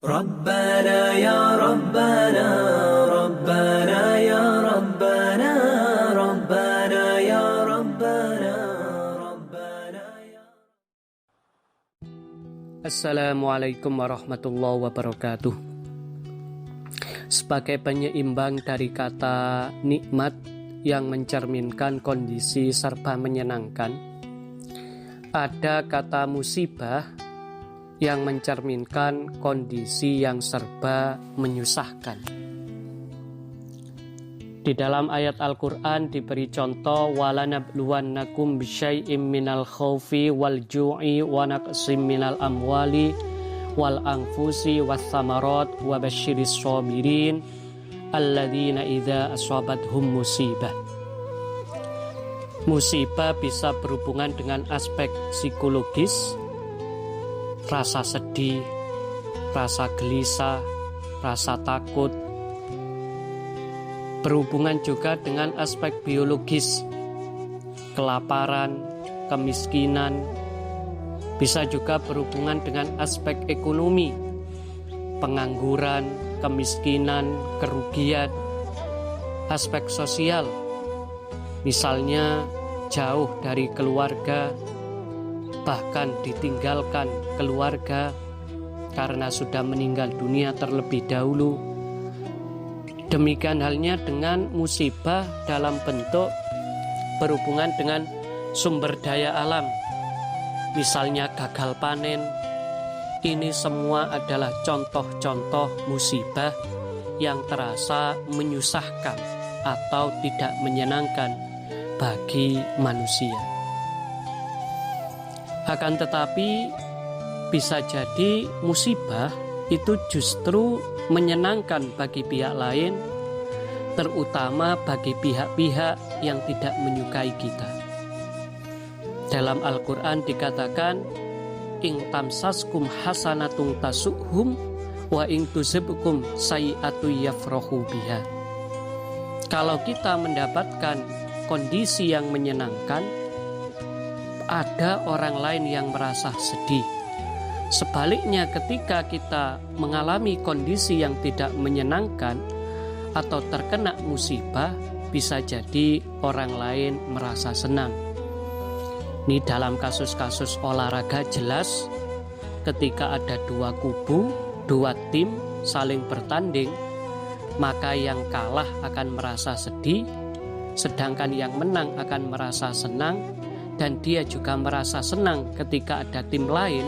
ربنا يا ربنا ربنا يا ربنا ربنا يا ربنا ربنا يا Assalamualaikum warahmatullahi wabarakatuh. Sebagai penyeimbang dari kata nikmat yang mencerminkan kondisi serba menyenangkan, ada kata musibah yang mencerminkan kondisi yang serba menyusahkan. Di dalam ayat Al-Quran diberi contoh, walanabluwannakum bisyai'im minal khawfi wal ju'i wa naqsim minal amwali wal anfusi was samarat wa basyiris sabirin alladzina idza asabathum musibah. Musibah bisa berhubungan dengan aspek psikologis, rasa sedih, rasa gelisah, rasa takut. Berhubungan juga dengan aspek biologis, kelaparan, kemiskinan. Bisa juga berhubungan dengan aspek ekonomi, pengangguran, kemiskinan, kerugian. Aspek sosial, misalnya jauh dari keluarga, bahkan ditinggalkan keluarga karena sudah meninggal dunia terlebih dahulu. Demikian halnya dengan musibah dalam bentuk berhubungan dengan sumber daya alam, misalnya gagal panen. Ini semua adalah contoh-contoh musibah yang terasa menyusahkan atau tidak menyenangkan bagi manusia. Akan tetapi bisa jadi musibah itu justru menyenangkan bagi pihak lain, terutama bagi pihak-pihak yang tidak menyukai kita. Dalam Al-Quran dikatakan, ing tamsaskum hasanatun tasuhum wa ing tusibkum sayi'atu yafrahu biha. Kalau kita mendapatkan kondisi yang menyenangkan, ada orang lain yang merasa sedih. Sebaliknya, ketika kita mengalami kondisi yang tidak menyenangkan atau terkena musibah, bisa jadi orang lain merasa senang. Ini dalam kasus-kasus olahraga jelas, ketika ada dua kubu, dua tim saling bertanding, maka yang kalah akan merasa sedih, sedangkan yang menang akan merasa senang. Dan dia juga merasa senang ketika ada tim lain,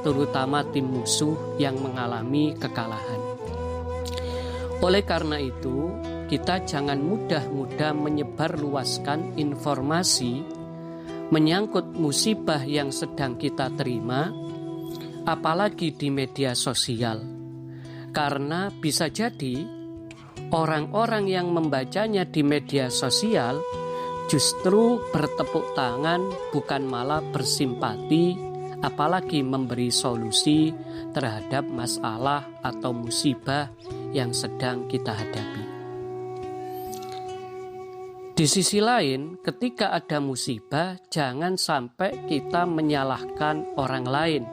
terutama tim musuh yang mengalami kekalahan. Oleh karena itu, kita jangan mudah-mudah menyebarluaskan informasi menyangkut musibah yang sedang kita terima, apalagi di media sosial. Karena bisa jadi orang-orang yang membacanya di media sosial justru bertepuk tangan, bukan malah bersimpati, apalagi memberi solusi terhadap masalah atau musibah yang sedang kita hadapi. Di sisi lain, ketika ada musibah, jangan sampai kita menyalahkan orang lain.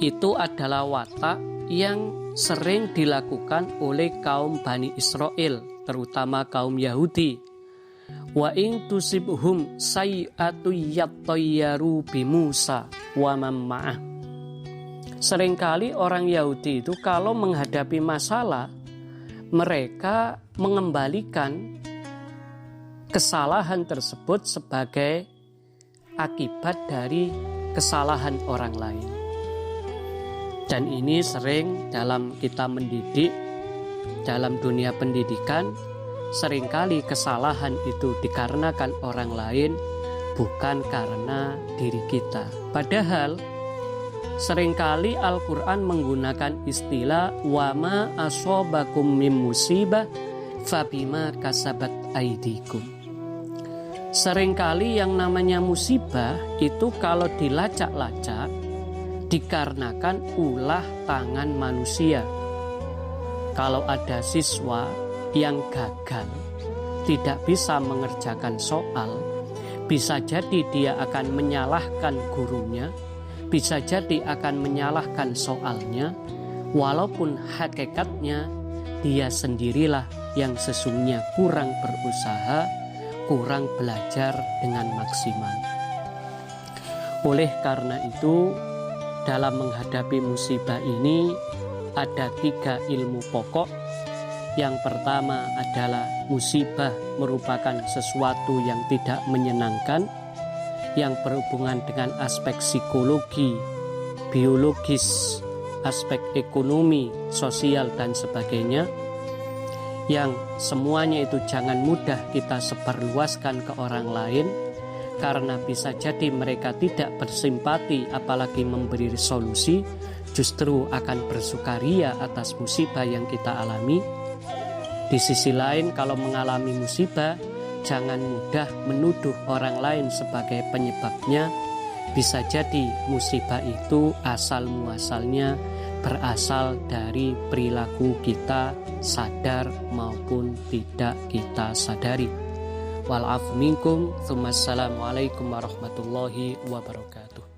Itu adalah watak yang sering dilakukan oleh kaum Bani Israel, terutama kaum Yahudi. Wa ing tusibhum sayi'atu yattayyaru bi Musa wa man ma'ah. Seringkali orang Yahudi itu kalau menghadapi masalah, mereka mengembalikan kesalahan tersebut sebagai akibat dari kesalahan orang lain. Dan ini sering dalam kita mendidik, dalam dunia pendidikan, seringkali kesalahan itu dikarenakan orang lain, bukan karena diri kita. Padahal seringkali Al-Quran menggunakan istilah wama asobakum mim musibah fabima kasabat aidikum. Seringkali yang namanya musibah itu kalau dilacak-lacak dikarenakan ulah tangan manusia. Kalau ada siswa yang gagal, tidak bisa mengerjakan soal, bisa jadi dia akan menyalahkan gurunya, bisa jadi akan menyalahkan soalnya, walaupun hakikatnya dia sendirilah yang sesungguhnya kurang berusaha, kurang belajar dengan maksimal. Oleh karena itu, dalam menghadapi musibah ini ada 3 ilmu pokok. Yang pertama adalah musibah merupakan sesuatu yang tidak menyenangkan, yang berhubungan dengan aspek psikologi, biologis, aspek ekonomi, sosial, dan sebagainya, yang semuanya itu jangan mudah kita sebarluaskan ke orang lain, karena bisa jadi mereka tidak bersimpati apalagi memberi solusi, justru akan bersukaria atas musibah yang kita alami. Di sisi lain, kalau mengalami musibah, jangan mudah menuduh orang lain sebagai penyebabnya. Bisa jadi musibah itu asal-muasalnya berasal dari perilaku kita, sadar maupun tidak kita sadari. Wal afu minkum, tsumma assalamualaikum warahmatullahi wabarakatuh.